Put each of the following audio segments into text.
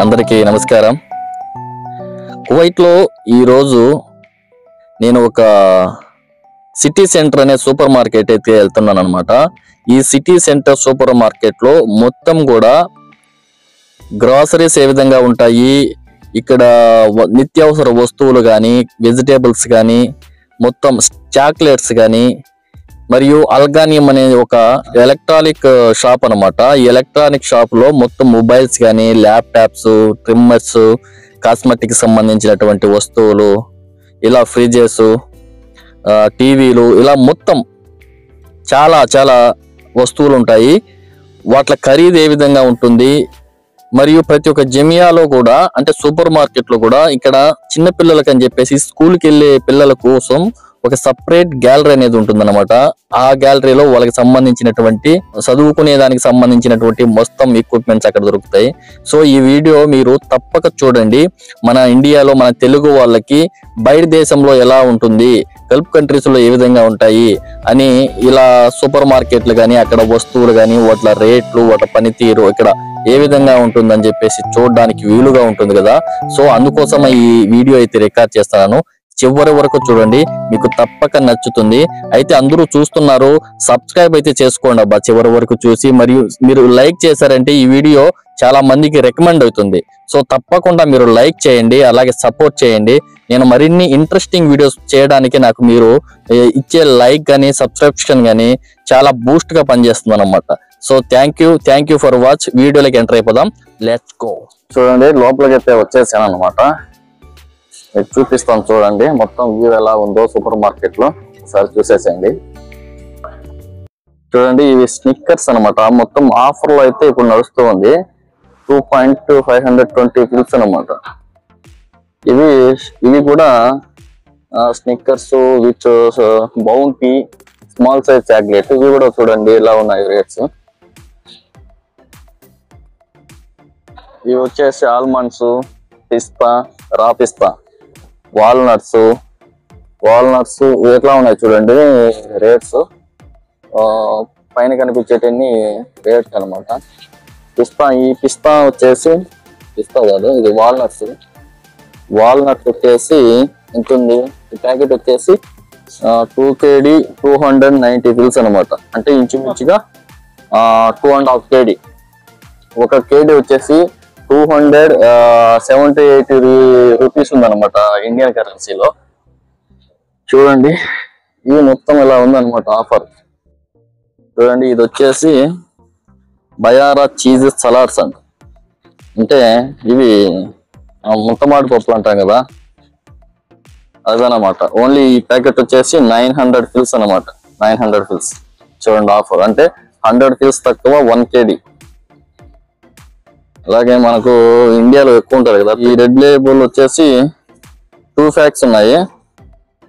అందరికీ నమస్కారం. కువైట్లో ఈరోజు నేను ఒక సిటీ సెంటర్ అనే సూపర్ మార్కెట్ అయితే వెళ్తున్నాను అనమాట. ఈ సిటీ సెంటర్ సూపర్ మార్కెట్లో మొత్తం కూడా గ్రాసరీస్ ఏ విధంగా ఉంటాయి, ఇక్కడ నిత్యావసర వస్తువులు కానీ, వెజిటేబుల్స్ కానీ, మొత్తం చాక్లెట్స్ కానీ, మరియు అల్గానియం అనే ఒక ఎలక్ట్రానిక్ షాప్ అనమాట. ఈ ఎలక్ట్రానిక్ షాప్ లో మొత్తం మొబైల్స్ కానీ, ల్యాప్టాప్స్, ట్రిమ్మర్స్, కాస్మెటిక్ సంబంధించినటువంటి వస్తువులు, ఇలా ఫ్రిడ్జెస్, టీవీలు, ఇలా మొత్తం చాలా చాలా వస్తువులు ఉంటాయి. వాటి ఖరీదు ఏ విధంగా ఉంటుంది, మరియు ప్రతి ఒక్క జమియాలో కూడా, అంటే సూపర్ మార్కెట్ లో కూడా ఇక్కడ చిన్న పిల్లలకి అని చెప్పేసి స్కూల్కి వెళ్ళే పిల్లల కోసం ఒక సపరేట్ గ్యాలరీ అనేది ఉంటుందన్నమాట. ఆ గ్యాలరీలో వాళ్ళకి సంబంధించినటువంటి చదువుకునే దానికి సంబంధించినటువంటి మొత్తం ఎక్విప్మెంట్స్ అక్కడ దొరుకుతాయి. సో ఈ వీడియో మీరు తప్పక చూడండి. మన ఇండియాలో మన తెలుగు వాళ్ళకి బయట దేశంలో ఎలా ఉంటుంది, గల్ఫ్ కంట్రీస్ లో ఏ విధంగా ఉంటాయి అని, ఇలా సూపర్ మార్కెట్లు కానీ, అక్కడ వస్తువులు కానీ, వాటి రేట్లు, వాటి పనితీరు ఇక్కడ ఏ విధంగా ఉంటుందని చెప్పేసి చూడడానికి వీలుగా ఉంటుంది కదా. సో అందుకోసం ఈ వీడియో అయితే రికార్డ్ చేస్తున్నాను. చివరి వరకు చూడండి, మీకు తప్పక నచ్చుతుంది. అయితే అందరూ చూస్తున్నారు, సబ్స్క్రైబ్ అయితే చేసుకోండి అబ్బా చివరి వరకు చూసి. మరియు మీరు లైక్ చేశారంటే ఈ వీడియో చాలా మందికి రికమెండ్ అవుతుంది. సో తప్పకుండా మీరు లైక్ చేయండి, అలాగే సపోర్ట్ చేయండి. నేను మరిన్ని ఇంట్రెస్టింగ్ వీడియోస్ చేయడానికి నాకు మీరు ఇచ్చే లైక్ కానీ, సబ్స్క్రిప్షన్ కానీ చాలా బూస్ట్ గా పనిచేస్తుంది అనమాట. So thank you for watch. వీడియోలోకి ఎంటర్ అయిపోదాం, లెట్స్ గో. చూడండి, లోపలికి అయితే వచ్చేసాను అనమాట. చూపిస్తాను చూడండి మొత్తం వ్యూ ఎలా ఉందో సూపర్ మార్కెట్ లో. ఒకసారి చూసేసేయండి. చూడండి, ఇవి స్నిక్కర్స్ అనమాట. మొత్తం ఆఫర్ లో అయితే ఇప్పుడు నడుస్తూ ఉంది. 2.520 ఫిల్స్ అనమాట. ఇవి కూడా Snickers with bounty small size chocolate. ఇవి కూడా చూడండి ఎలా ఉన్నాయి రేట్స్. ఇవి వచ్చేసి ఆల్మండ్స్, పిస్తా, రా పిస్తా, వాల్నట్స్ ఎట్లా ఉన్నాయి చూడండి రేట్స్. పైన కనిపించేటన్ని రేట్స్ అనమాట. ఈ పిస్తా వచ్చేసి, పిస్తా కాదు ఇది వాల్నట్స్ వచ్చేసి ఎంత ఉంది? ఈ ప్యాకెట్ వచ్చేసి 2 kg 290 ఫిల్స్ అనమాట. అంటే ఇంచుమించుగా 2.5 kg. 1 kg వచ్చేసి 278 రూపీస్ ఉందన్నమాట ఇండియన్ కరెన్సీలో. చూడండి, ఇవి మొత్తం ఇలా ఉందన్నమాట ఆఫర్. చూడండి, ఇది వచ్చేసి బయారా చీజ్ సలాడ్స్ అంట. అంటే ఇవి ముత్తమాడి పప్పులు అంటాం కదా, అదనమాట. ఓన్లీ ఈ ప్యాకెట్ వచ్చేసి 900 ఫిల్స్ అనమాట. 900 ఫిల్స్ చూడండి ఆఫర్. అంటే 100 ఫిల్స్ తక్కువ 1 kg. అలాగే మనకు ఇండియాలో ఎక్కువ ఉంటుంది కదా. ఈ రెడ్ లేబుల్ వచ్చేసి 2 ప్యాక్స్ ఉన్నాయి.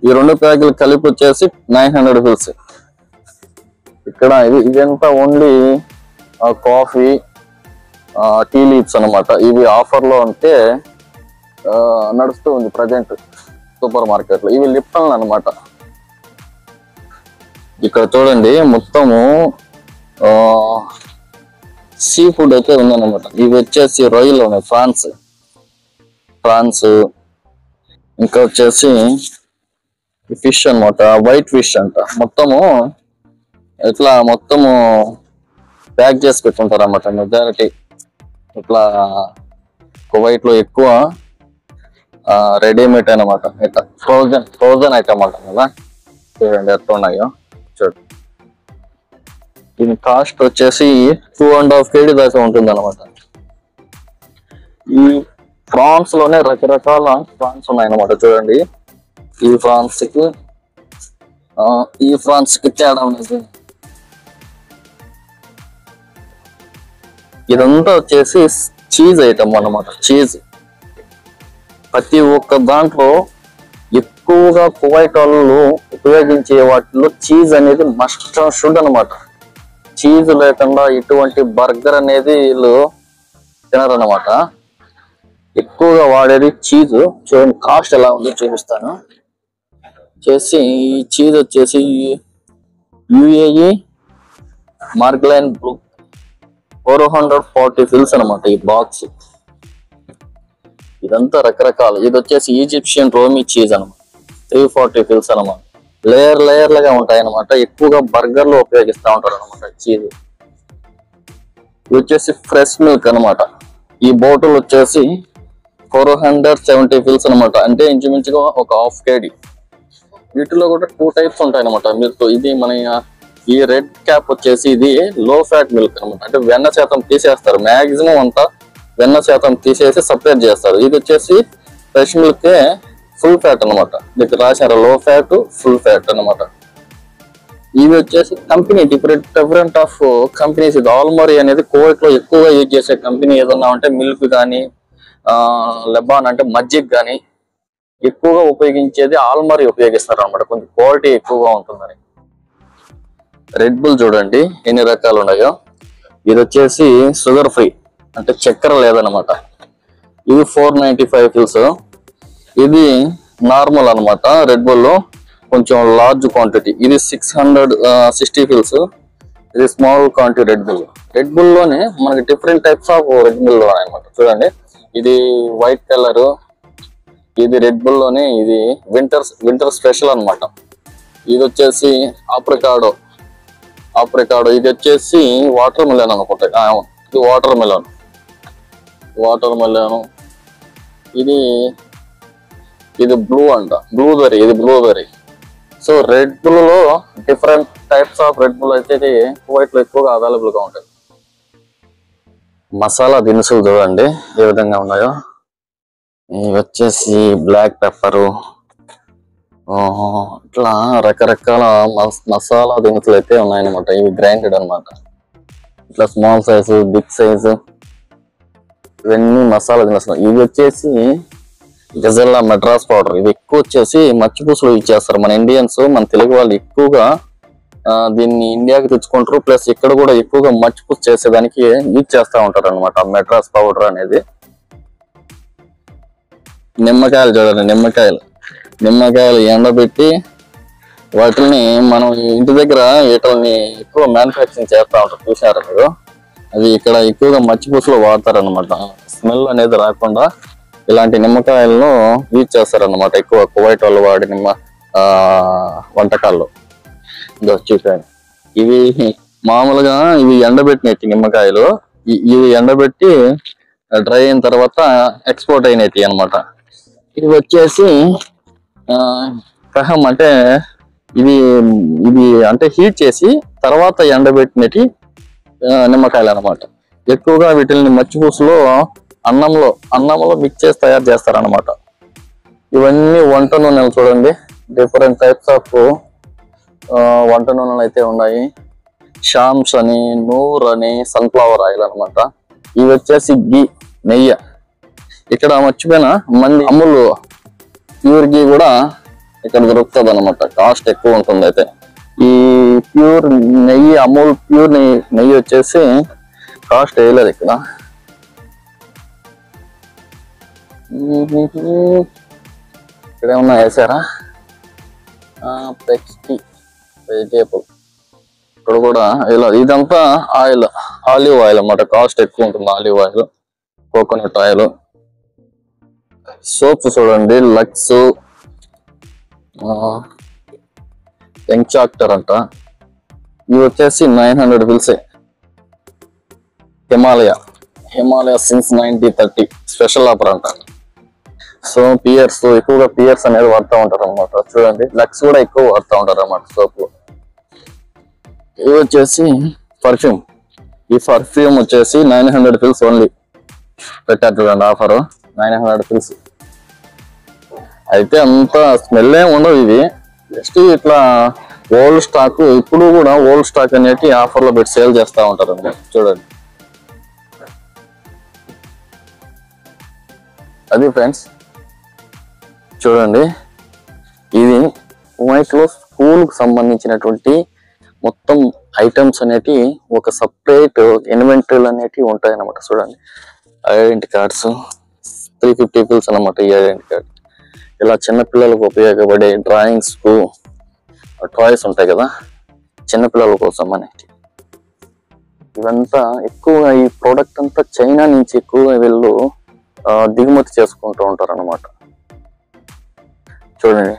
ఈ 2 ప్యాకులు కలిపి వచ్చేసి 900 ఫిల్స్. ఇక్కడ ఇదంతా ఓన్లీ కాఫీ, టీ లీవ్స్ అనమాట. ఇవి ఆఫర్ లో అంటే నడుస్తూ ఉంది ప్రజెంట్ సూపర్ మార్కెట్ లో. ఇవి లిప్టన్ అనమాట. ఇక్కడ చూడండి మొత్తము సీ ఫుడ్ అయితే ఉందన్నమాట. ఇవి వచ్చేసి రొయ్యలు ఉన్నాయి, ఫ్రాన్స్. ఇంకా వచ్చేసి ఫిష్ అనమాట, వైట్ ఫిష్ అంట. మొత్తము ఇట్లా మొత్తము ప్యాక్ చేసి పెట్టుకుంటారు అన్నమాట. మెజారిటీ ఇట్లా కువైట్ లో ఎక్కువ రెడీమేడ్ అనమాట. ఇట్లా ఫ్రోజన్ ఐటమ్ అంటాం కదా. చూడండి ఎట్లా ఉన్నాయో చూడండి. దీని కాస్ట్ వచ్చేసి 2.5 kg దాకా ఉంటుంది అనమాట. ఈ ఫ్రాన్స్ లోనే రకరకాల ఫ్రాన్స్ ఉన్నాయన్నమాట. చూడండి, ఈ ఫ్రాన్స్ కి తేడా ఉన్నది. ఇదంతా వచ్చేసి చీజ్ ఐటమ్ అన్నమాట. చీజ్ ప్రతి ఒక్క దాంట్లో ఎక్కువగా కువైట్ వాళ్ళు ఉపయోగించే వాటిలో చీజ్ అనేది మస్ట్ షుడ్ అనమాట. చీజ్ లేకుండా ఇటువంటి బర్గర్ అనేది వీళ్ళు తినరనమాట. ఎక్కువగా వాడేది చీజ్. చూడండి కాస్ట్ ఎలా ఉందో చూపిస్తాను. చేసి ఈ చీజ్ వచ్చేసి UAE మార్గలైన్ బ్లూ 440 ఫిల్స్ అనమాట ఈ బాక్స్. ఇదంతా రకరకాలు. ఇది వచ్చేసి ఈజిప్షియన్ రోమీ చీజ్ అనమాట, 340 ఫిల్స్ అనమాట. లేయర్లుగా ఉంటాయి అనమాట. ఎక్కువగా బర్గర్ లో ఉపయోగిస్తూ ఉంటారు అనమాట చీజ్. ఇది వచ్చేసి ఫ్రెష్ మిల్క్ అనమాట. ఈ బాటిల్ వచ్చేసి 470 ఫిల్స్ అనమాట, అంటే ఇంచుమించుగా ఒక ½ kg. వీటిలో కూడా 2 టైప్స్ ఉంటాయి అనమాట మిల్క్. ఇది మన ఈ రెడ్ క్యాప్ వచ్చేసి ఇది లో ఫ్యాట్ మిల్క్ అనమాట, అంటే వెన్న శాతం తీసేస్తారు. మాక్సిమం అంతా వెన్న శాతం తీసేసి సపరేట్ చేస్తారు. ఇది వచ్చేసి ఫ్రెష్ మిల్క్ ఫుల్ ఫ్యాట్ అనమాట. దీనికి రాశారు లో ఫ్యాట్, ఫుల్ ఫ్యాట్ అనమాట. ఇది వచ్చేసి కంపెనీ డిఫరెంట్ ఆఫ్ కంపెనీస్. ఇది ఆల్మరీ అనేది కోవిడ్ లో ఎక్కువగా యూజ్ చేసే కంపెనీ ఏదన్నా అంటే మిల్క్ కానీ లెబాన్ అంటే మజ్జిగ కానీ ఎక్కువగా ఉపయోగించేది ఆల్మరీ ఉపయోగిస్తారు అనమాట, కొంచెం క్వాలిటీ ఎక్కువగా ఉంటుందని. రెడ్ బుల్ చూడండి ఎన్ని రకాలు ఉన్నాయో. ఇది వచ్చేసి షుగర్ ఫ్రీ, అంటే చక్కెర లేదనమాట. ఇది 495 ఫిల్స్. ఇది నార్మల్ అనమాట. రెడ్ బుల్ లో కొంచెం లార్జ్ క్వాంటిటీ. ఇది 660 ఫిల్స్. ఇది small quantity red bull. Red bull లోనే మనకి different types of red bull అనమాట. చూడండి ఇది వైట్ కలర్. ఇది రెడ్ బుల్ లోనే ఇది వింటర్ స్పెషల్ అనమాట. ఇది వచ్చేసి ఆప్రికాడో. ఇది వచ్చేసి వాటర్ మెలన్ అనుకుంటా. ఇది వాటర్ మెలన్. ఇది బ్లూ అంట, బ్లూబెర్రీ. ఇది బ్లూబెర్రీ. సో రెడ్ బుల్ లో different types of red bull అయితే కువైట్ లో ఎక్కువగా అవైలబుల్ గా ఉంటాయి. మసాలా దినుసులు చూడండి ఏ విధంగా ఉన్నాయో. ఇవి వచ్చేసి బ్లాక్ పెప్పరు, ఇట్లా రకరకాల మసాలా దినుసులు అయితే ఉన్నాయన్నమాట. ఇవి గ్రైండెడ్ అనమాట. ఇట్లా స్మాల్ సైజు, బిగ్ సైజు, ఇవన్నీ మసాలా దినుసులు. ఇవి వచ్చేసి గజల్లా మెడ్రాస్ పౌడర్. ఇది ఎక్కువ వచ్చేసి మచ్చిపూసలు యూజ్ చేస్తారు. మన ఇండియన్స్, మన తెలుగు వాళ్ళు ఎక్కువగా దీన్ని ఇండియాకి తెచ్చుకుంటారు. ప్లస్ ఇక్కడ కూడా ఎక్కువగా మచ్చిపూస చేసేదానికి యూజ్ చేస్తూ ఉంటారు అనమాట మెడ్రాస్ పౌడర్ అనేది. నిమ్మకాయలు చూడండి, నిమ్మకాయలు ఎండబెట్టి వాటిని మనం ఇంటి దగ్గర వీటిని ఎక్కువ మ్యానుఫ్యాక్చరింగ్ చేస్తూ ఉంటారు, చూసారు మీరు. అది ఇక్కడ ఎక్కువగా మచ్చిపూసలో వాడతారు అనమాట. స్మెల్ అనేది రాకుండా ఇలాంటి నిమ్మకాయలను యూజ్ చేస్తారనమాట ఎక్కువ కువైట్ వాళ్ళు వాడి వంటకాల్లో. చూసాను ఇవి మామూలుగా ఇవి ఎండబెట్టినట్టు నిమ్మకాయలు. ఇవి ఎండబెట్టి డ్రై అయిన తర్వాత ఎక్స్పోర్ట్ అయినట్టు అనమాట. ఇవి వచ్చేసి కహం, అంటే ఇది అంటే హీట్ చేసి తర్వాత ఎండబెట్టినట్టు నిమ్మకాయలు అనమాట. ఎక్కువగా వీటిని మచ్చిపూసలో అన్నంలో మిక్స్ చేసి తయారు చేస్తారనమాట. ఇవన్నీ వంట నూనెలు చూడండి, డిఫరెంట్ టైప్స్ ఆఫ్ వంట నూనెలు అయితే ఉన్నాయి. షామ్స్ అని, నూర్ అని, సన్ఫ్లవర్ ఆయిల్ అనమాట. ఇవి వచ్చేసి గీ, నెయ్యి. ఇక్కడ మర్చిపోయిన మంది అమూల్ ప్యూర్ గీ కూడా ఇక్కడ దొరుకుతుంది అనమాట. కాస్ట్ ఎక్కువ ఉంటుంది. అయితే ఈ ప్యూర్ నెయ్యి, అమూల్ ప్యూర్ నెయ్యి వచ్చేసి కాస్ట్ వేయలేదు ఇక్కడ. ఇక్కడ ఏమన్నా వేసారా? వెజిటేబుల్ ఇక్కడ కూడా ఇలా. ఇదంతా ఆలివ్ ఆయిల్ అన్నమాట. కాస్ట్ ఎక్కువ ఉంటుంది olive oil, coconut oil. Soaps చూడండి, లక్స్, ఎంచాక్టర్ అంట. ఇవి వచ్చేసి 900 ఫిల్సే. హిమాలయ సిన్స్ 1930 స్పెషల్ ఆఫర్ అంట. సో ఎక్కువగా పియర్స్ అనేది వాడుతూ ఉంటారు అనమాట. చూడండి లక్స్ కూడా ఎక్కువ వాడుతూ ఉంటారు అన్నమాట సోప్. ఇవి వచ్చేసి పర్ఫ్యూమ్. ఈ పర్ఫ్యూమ్ వచ్చేసి 900 ఫిల్స్ ఓన్లీ పెట్టారు చూడండి ఆఫర్. 900 ఫిల్స్ అయితే అంత స్మెల్ ఏమి ఉండవు. ఇవి జస్ట్ ఇట్లా ఓల్డ్ స్టాక్, ఇప్పుడు కూడా ఓల్డ్ స్టాక్ అనేది ఆఫర్ లో పెట్టి సేల్ చేస్తూ ఉంటారు అన్నమాట. చూడండి అది ఫ్రెండ్స్. చూడండి ఇది కువైట్ లో స్కూల్ కు సంబంధించినటువంటి మొత్తం ఐటమ్స్ అనేటి ఒక సపరేట్ ఇన్వెంటరీలు అనేటివి ఉంటాయి అన్నమాట. చూడండి ఐడెంటిటీ కార్డ్స్ 350 ఫిల్స్ అనమాట. ఈ ఐడెంటిటీ కార్డ్ ఇలా చిన్నపిల్లలకు ఉపయోగపడే డ్రాయింగ్స్ కు టాయ్స్ ఉంటాయి కదా చిన్నపిల్లల కోసం అనేది. ఇవంతా ఎక్కువగా ఈ ప్రోడక్ట్ అంతా చైనా నుంచి ఎక్కువగా వీళ్ళు దిగుమతి చేసుకుంటూ ఉంటారు అన్నమాట. చూడండి,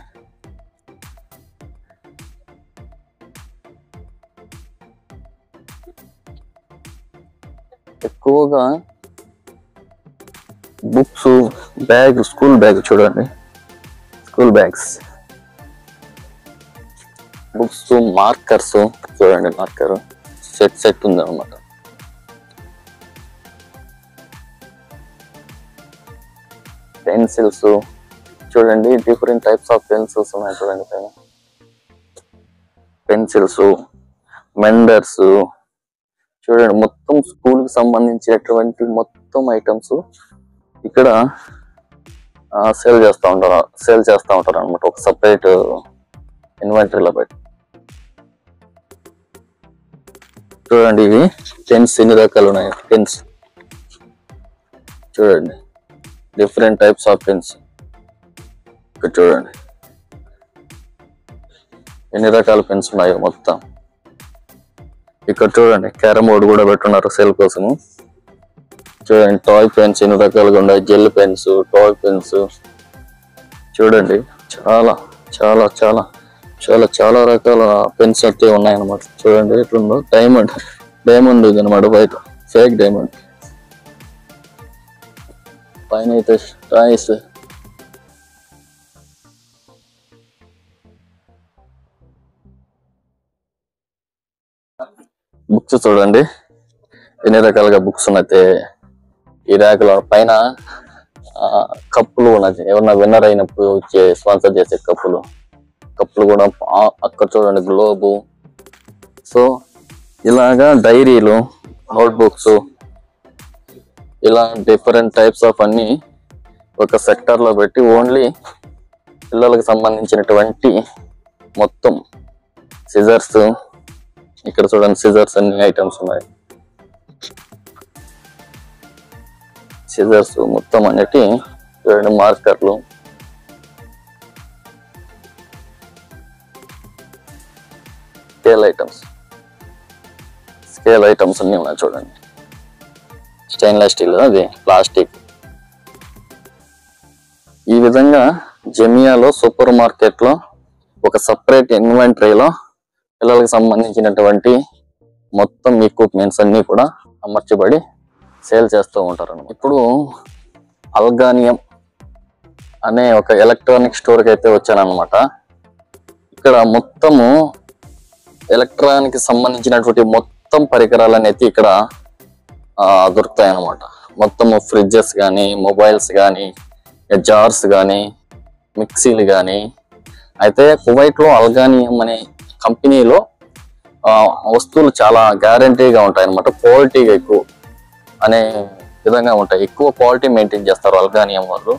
ఎక్కువగా బుక్స్, బ్యాగ్, స్కూల్ బ్యాగ్ చూడండి, స్కూల్ బ్యాగ్స్, బుక్స్, మార్కర్స్ చూడండి, మార్కర్ సెట్ ఉంది అనమాట. పెన్సిల్స్ చూడండి, డిఫరెంట్ టైప్స్ ఆఫ్ పెన్సిల్స్ ఉన్నాయి చూడండి పైన. పెన్సిల్స్, మెండర్స్ చూడండి, మొత్తం స్కూల్ కి సంబంధించినటువంటి మొత్తం ఐటమ్స్ ఇక్కడ సేల్ చేస్తూ ఉంటారు అనమాట. ఒక సపరేట్ ఇన్వెంటరీలో పెట్టి. చూడండి, ఇవి పెన్స్ ఎన్ని రకాలు ఉన్నాయి. పెన్స్ చూడండి, డిఫరెంట్ టైప్స్ ఆఫ్ పెన్స్. ఇక్కడ చూడండి ఎన్ని రకాల పెన్స్ ఉన్నాయో మొత్తం. ఇక్కడ చూడండి, క్యారమ్ బోర్డు కూడా పెట్టున్నారు సేల్ కోసము. చూడండి, టాయ్ పెన్స్ ఎన్ని రకాలుగా ఉన్నాయి, జెల్ పెన్స్, టాయ్ పెన్స్ చూడండి, చాలా చాలా చాలా చాలా చాలా రకాల పెన్స్ అయితే ఉన్నాయన్నమాట. చూడండి ఎట్లుందో, డైమండ్ ఇది అనమాట, బయట ఫేక్ డైమండ్, పైన అయితే టాయ్స్. బుక్స్ చూడండి ఎన్ని రకాలుగా బుక్స్ ఉన్నాయి. ఈ ర్యాకుల పైన కప్పులు ఉన్నాయి, ఎవరన్నా విన్నర్ అయినప్పుడు స్పాన్సర్ చేసే కప్పులు కూడా అక్కడ చూడండి, గ్లోబు. సో ఇలాగా డైరీలు, నోట్బుక్స్, ఇలా డిఫరెంట్ టైప్స్ ఆఫ్ అన్ని ఒక సెక్టర్ లో పెట్టి ఓన్లీ పిల్లలకు సంబంధించినటువంటి మొత్తం సిజర్స్. ఇక్కడ చూడండి, సిజర్స్ అన్ని ఐటమ్స్ ఉన్నాయి. సిజర్స్ మొత్తం అన్నిటి చూడండి, మార్కర్లు, స్కేల్ ఐటమ్స్ అన్ని ఉన్నాయి చూడండి. స్టెయిన్లెస్ స్టీల్, అది ప్లాస్టిక్. ఈ విధంగా జమియాలో సూపర్ మార్కెట్ లో ఒక సపరేట్ ఇన్వెంటరీలో పిల్లలకు సంబంధించినటువంటి మొత్తం ఎక్విప్మెంట్స్ అన్ని కూడా అమర్చబడి సేల్ చేస్తూ ఉంటారు. ఇప్పుడు అల్గానియం అనే ఒక ఎలక్ట్రానిక్ స్టోర్ కి అయితే వచ్చానమాట. ఇక్కడ మొత్తము ఎలక్ట్రానిక్ సంబంధించినటువంటి మొత్తం పరికరాలు అయితే ఇక్కడ దొరుకుతాయి అన్నమాట. మొత్తము ఫ్రిడ్జెస్ కానీ, మొబైల్స్ కానీ, జార్స్ కానీ, మిక్సీలు కానీ. అయితే కువైట్ లో అల్గానియం అనే కంపెనీలో వస్తువులు చాలా గ్యారంటీగా ఉంటాయి అన్నమాట. క్వాలిటీగా ఎక్కువ అనే విధంగా ఉంటాయి, ఎక్కువ క్వాలిటీ మెయింటైన్ చేస్తారు అల్గానియం వాళ్ళు.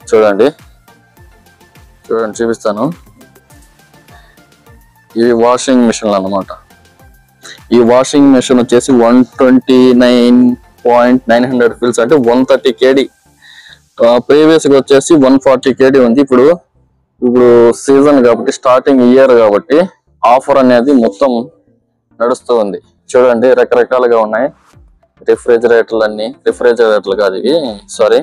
చూడండి చూపిస్తాను. ఇవి వాషింగ్ మిషన్లు అన్నమాట. ఈ వాషింగ్ మిషన్ వచ్చేసి 129.900 ఫీల్స్ అంటే 130 kg. ప్రీవియస్ గా వచ్చేసి 140 kg ఉంది. ఇప్పుడు సీజన్ కాబట్టి, స్టార్టింగ్ ఇయర్ కాబట్టి ఆఫర్ అనేది మొత్తం నడుస్తూ ఉంది. చూడండి రకరకాలుగా ఉన్నాయి రిఫ్రిజిరేటర్లు కాదు ఇవి, sorry,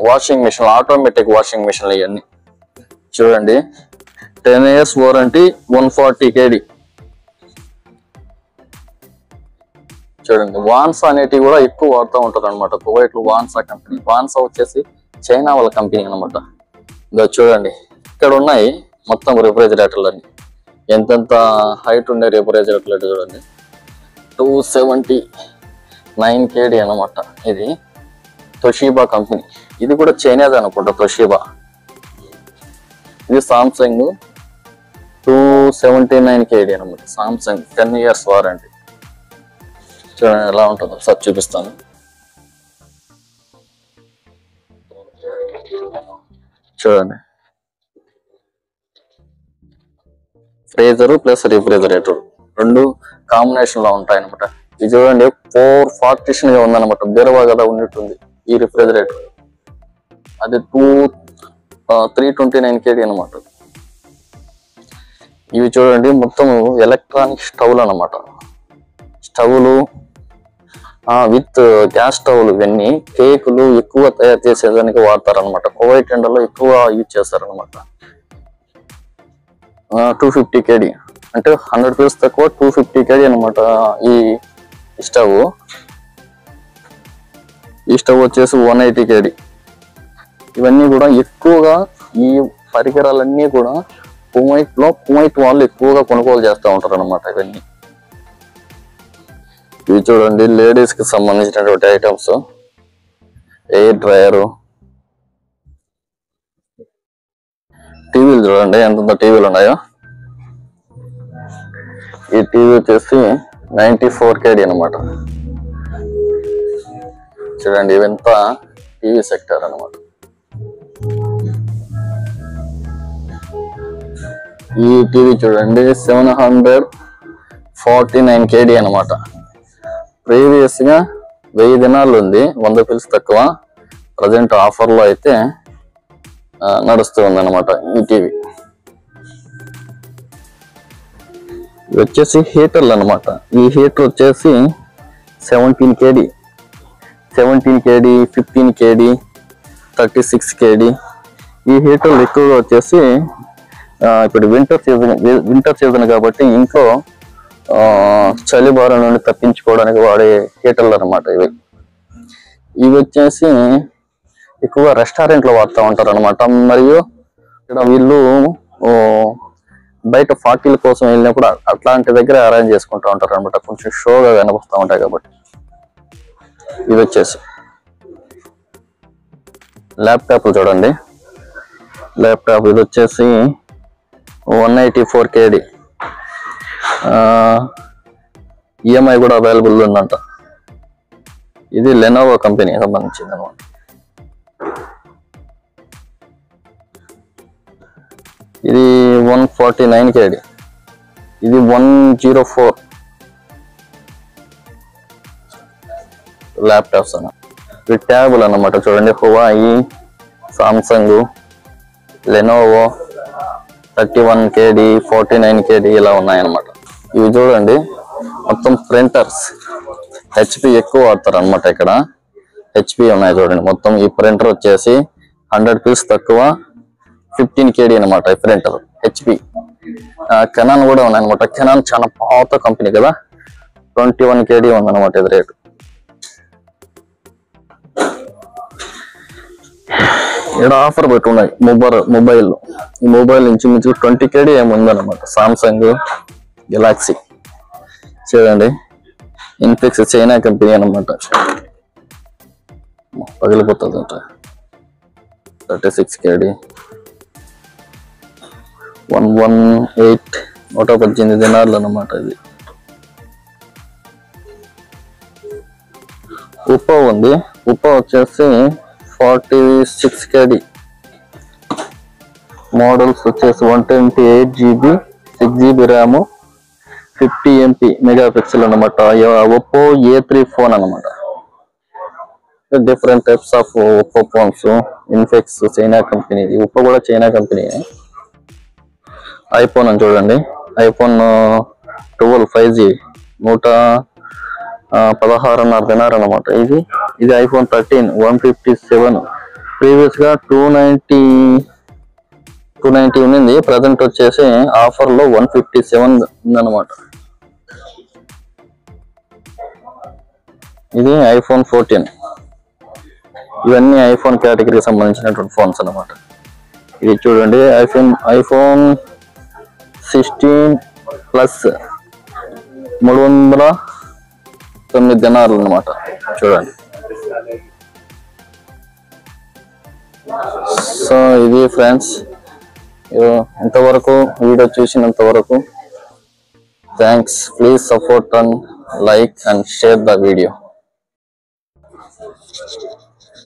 washing machine, automatic washing మిషన్లు ఇవన్నీ. చూడండి 10 years వారంటీ, 140 kg. చూడండి వాన్సా అనేటివి కూడా ఎక్కువ వాడుతూ ఉంటారు అనమాట కువైట్ లో. వాన్సా కంపెనీ, వాన్సా వచ్చేసి చైనా వాళ్ళ కంపెనీ అనమాట. ఇంకా చూడండి ఇక్కడ ఉన్నాయి మొత్తం రిఫ్రిజిరేటర్లు అన్ని. ఎంతెంత హైట్ ఉండే రిఫ్రిజిరేటర్లు చూడండి. 279 kg అనమాట. ఇది తొషిబా కంపెనీ, ఇది కూడా చైనాది అనుకుంటా, తొషిబా. ఇది సామ్సంగ్ 279 kg అనమాట. Samsung 10 years warranty. చూడండి ఎలా ఉంటుందో ఒకసారి చూపిస్తాను. చూడండి ఫ్రీజర్ ప్లస్ రిఫ్రిజిరేటర్ రెండు కాంబినేషన్ లో ఉంటాయి అనమాట. ఇది చూడండి 4 partition గా ఉందన్నమాట, బెరవా కదా ఉన్నట్టుంది ఈ రిఫ్రిజిరేటర్. అది 329 kg అనమాట. ఇవి చూడండి మొత్తం ఎలక్ట్రానిక్ స్టవ్లు అనమాట. స్టవ్లు, విత్ గ్యాస్ స్టవ్లు ఇవన్నీ కేకులు ఎక్కువ తయారు చేసేదానికి వాడతారు అనమాట. కువైట్ ఎండలో ఎక్కువ యూజ్ చేస్తారనమాట. 250 kg అంటే 100 pieces తక్కువ 250 kg అనమాట. ఈ స్టవ్ వచ్చేసి 180 kg. ఇవన్నీ కూడా ఎక్కువగా ఈ పరికరాలన్నీ కూడా కువైట్ వాళ్ళు ఎక్కువగా కొనుగోలు చేస్తూ ఉంటారు అనమాట. ఇవి చూడండి, లేడీస్ కి సంబంధించినటువంటి ఐటమ్స్. ఎయిర్ డ్రైయర్, టీవీలు చూడండి ఎంత టీవీలు ఉన్నాయో. ఈ టీవీ వచ్చేసి 94 kg అనమాట. చూడండి ఇవంతా టీవీ సెక్టర్ అనమాట. ఈ టీవీ చూడండి 749 kg అనమాట. ప్రీవియస్ గా 1000 దినాలు ఉంది, 100 pieces తక్కువ. ప్రజెంట్ ఆఫర్ లో అయితే నడుస్తూ ఉంది అనమాట ఈ టీవీ. వచ్చేసి హీటర్లు అనమాట. ఈ హీటర్ వచ్చేసి 17 kg, 15 kg, 36 kg. ఈ హీటర్లు ఎక్కువగా వచ్చేసి ఇప్పుడు వింటర్ సీజన్ కాబట్టి ఇంట్లో చలి బారి నుండి తప్పించుకోవడానికి వాడే హీటర్లు అనమాట ఇవి వచ్చేసి ఎక్కువ రెస్టారెంట్ లో వాడుతూ ఉంటారు అనమాట. మరియు ఇక్కడ వీళ్ళు బయట పార్టీల కోసం వెళ్ళినప్పుడు అట్లాంటి దగ్గర అరేంజ్ చేసుకుంటూ ఉంటారు అనమాట. కొంచెం షోగా కనిపిస్తూ ఉంటాయి కాబట్టి. ఇవి వచ్చేసి ల్యాప్టాప్లు చూడండి. ల్యాప్టాప్ ఇది వచ్చేసి 184 kg. ఈఎంఐ కూడా అవైలబుల్ ఉందంట. ఇది లెనోవో కంపెనీకి సంబంధించింది అనమాట. ఇది 149 kg. ఇది 104 ల్యాప్టాప్స్ అన్న. ఇవి ట్యాబులు అన్నమాట. చూడండి, Huawei, Samsung, Lenovo 31 kg, 49 kg ఇలా ఉన్నాయన్నమాట. ఇవి చూడండి మొత్తం ప్రింటర్స్. హెచ్పి ఎక్కువ వాడతారు అనమాట. ఇక్కడ హెచ్పి ఉన్నాయి చూడండి. మొత్తం ఈ ప్రింటర్ వచ్చేసి 100 pieces తక్కువ 15 kg అనమాట. ఈ ప్రింటర్ హెచ్పి. కెనాన్ కూడా ఉన్నాయన్నమాట. కెనాన్ చాలా పాత కంపెనీ కదా, 21 kg ఉందన్నమాట ఇది రేటు. ఇక్కడ ఆఫర్ పెట్టున్నాయి మొబైల్. ఈ మొబైల్ నుంచి 20 kg ఏముందన్నమాట. సామ్సంగ్ గెలాక్సీ చూడండి, ఇన్ఫిక్స్ చైనా కంపెనీ అనమాట. పగిలిపోతుంది అంట. 36 kg 118 దినార్లు అన్నమాట. ఇది ఉప్పో ఉంది. ఉప్పో వచ్చేసి 46 kg. మోడల్స్ వచ్చేసి 128 GB, 6 GB RAM, 50 MP megapixel అనమాట. ఒప్పో A3 ఫోన్ అనమాట. Different types of Oppo phones. Infix China company. Oppo కూడా చైనా కంపెనీ. ఐఫోన్ అని చూడండి. ఐఫోన్ 12 5G 116.5 దినార్ అనమాట. ఇది ఐఫోన్ 13 157. ప్రీవియస్ గా 290 ఉంది. ప్రజెంట్ వచ్చేసి ఆఫర్ లో 157 ఉందన్నమాట. ఇది ఐఫోన్ 14. ఇవన్నీ ఐఫోన్ కేటగిరీకి సంబంధించినటువంటి ఫోన్స్ అన్నమాట. ఇది చూడండి ఐఫోన్ 16 ప్లస్ 309 దినార్లు అన్నమాట. చూడండి. సో ఇది ఫ్రెండ్స్, ఇంతవరకు వీడియో చూసినంత వరకు thanks. Please support and like and share the video.